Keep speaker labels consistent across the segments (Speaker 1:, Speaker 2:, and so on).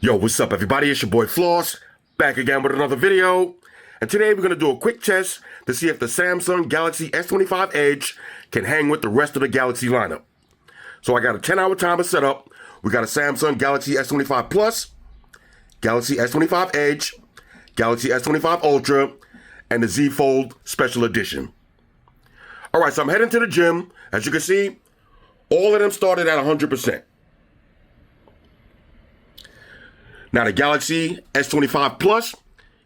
Speaker 1: Yo, what's up everybody? It's your boy Floss, back again with another video. And today we're going to do a quick test to see if the Samsung Galaxy S25 Edge can hang with the rest of the Galaxy lineup. So I got a 10-hour timer set up. We got a Samsung Galaxy S25 Plus, Galaxy S25 Edge, Galaxy S25 Ultra, and the Z Fold Special Edition. Alright, so I'm heading to the gym. As you can see, all of them started at 100%. Now the Galaxy S25 Plus,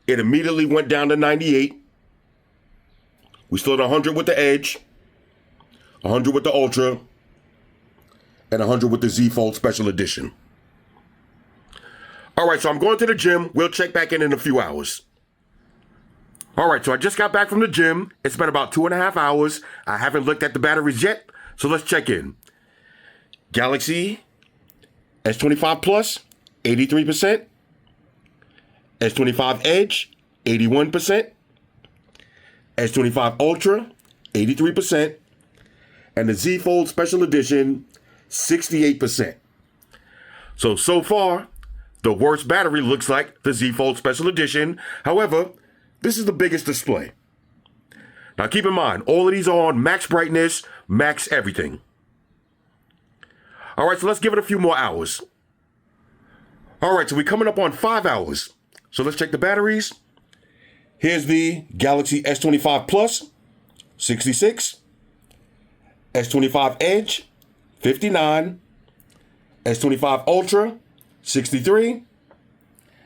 Speaker 1: it immediately went down to 98. We still at 100 with the Edge, 100 with the Ultra, and 100 with the Z Fold Special Edition. Alright, so I'm going to the gym. We'll check back in a few hours. Alright, so I just got back from the gym. It's been about 2.5 hours. I haven't looked at the batteries yet, so let's check in. Galaxy S25 Plus, 83%. S25 Edge, 81%. S25 Ultra, 83%. And the Z Fold Special Edition, 68%. So far, the worst battery looks like the Z Fold Special Edition. However, this is the biggest display. Now keep in mind, all of these are on max brightness, max everything. Alright, so let's give it a few more hours. Alright, so we're coming up on 5 hours. So let's check the batteries. Here's the Galaxy S25 Plus, 66. S25 Edge, 59. S25 Ultra, 63.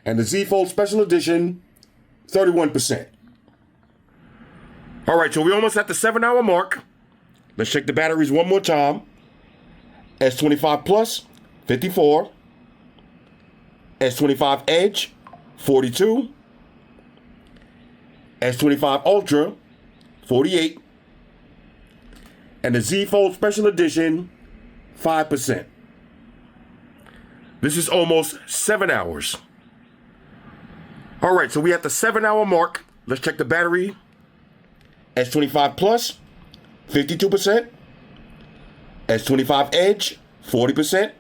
Speaker 1: And the Z Fold Special Edition, 31%. Alright, so we're almost at the 7-hour mark. Let's check the batteries one more time. S25 Plus, 54. S25 Edge, 42. S25 Ultra, 48. And the Z Fold Special Edition, 5%. This is almost 7 hours. Alright, so we at the 7-hour mark. Let's check the battery. S25 Plus, 52%. S25 Edge, 40%.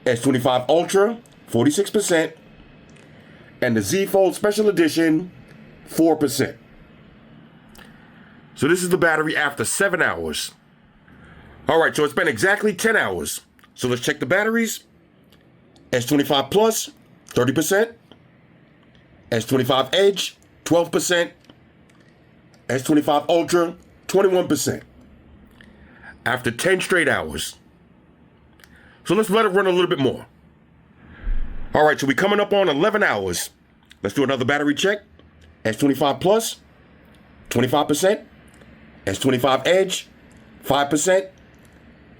Speaker 1: S25 Ultra, 46%. And the Z Fold Special Edition, 4%. So this is the battery after 7 hours. Alright, so it's been exactly 10 hours. So let's check the batteries. S25 Plus, 30%. S25 Edge, 12%. S25 Ultra, 21%. After 10 straight hours. So let's let it run a little bit more. Alright, so we're coming up on 11 hours. Let's do another battery check. S25 Plus, 25%. S25 Edge, 5%.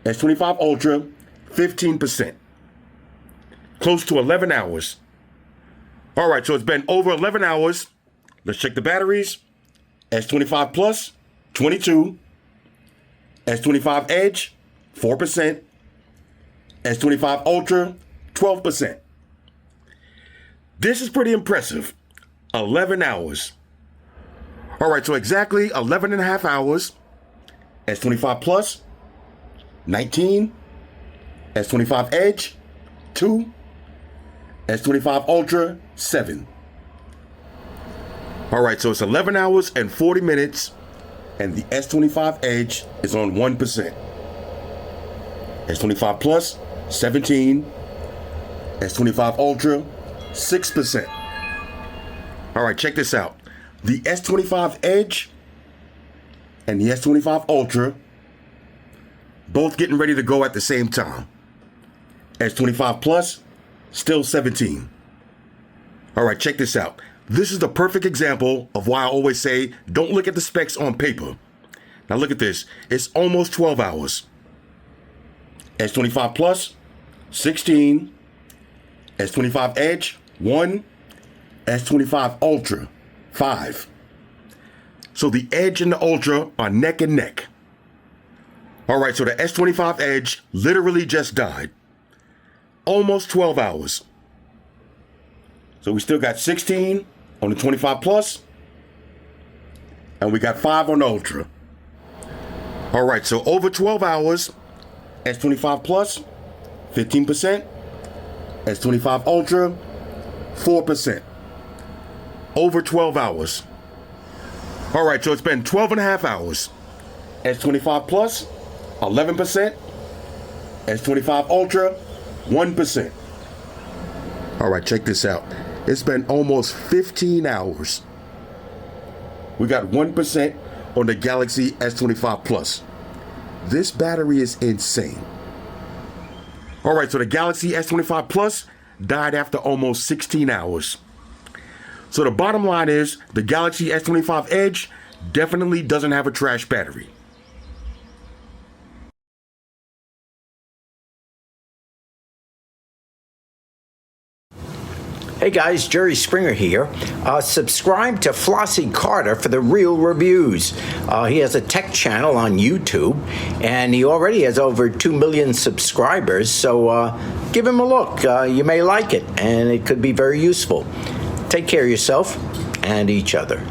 Speaker 1: S25 Ultra, 15%. Close to 11 hours. Alright, so it's been over 11 hours. Let's check the batteries. S25 Plus, 22. S25 Edge, 4%. S25 Ultra, 12%. This is pretty impressive. 11 hours. Alright, so exactly 11.5 hours. S25 Plus, 19. S25 Edge, 2. S25 Ultra, 7. Alright, so it's 11 hours and 40 minutes, and the S25 Edge is on 1%. S25 Plus, 17. S25 Ultra, 6%. Alright, check this out. The S25 Edge and the S25 Ultra both getting ready to go at the same time. S25 Plus, still 17. Alright, check this out. This is the perfect example of why I always say, don't look at the specs on paper. Now look at this. It's almost 12 hours. S25 Plus, 16. S25 Edge, 1. S25 Ultra, 5. So the Edge and the Ultra are neck and neck. Alright, so the S25 Edge literally just died. Almost 12 hours. So we still got 16 on the 25 Plus. And we got 5 on the Ultra. Alright, so over 12 hours, S25 Plus, 15%. S25 Ultra, 4%. Over 12 hours. All right, so it's been 12 and a half hours. S25 Plus, 11%. S25 Ultra, 1%. All right, check this out. It's been almost 15 hours. We got 1% on the Galaxy S25 Plus. This battery is insane. All right, so the Galaxy S25 Plus died after almost 16 hours. So the bottom line is the Galaxy S25 Edge definitely doesn't have a trash battery.
Speaker 2: Hey guys, Jerry Springer here. Subscribe to Flossy Carter for the real reviews. He has a tech channel on YouTube, and he already has over 2 million subscribers, so give him a look. You may like it, and it could be very useful. Take care of yourself and each other.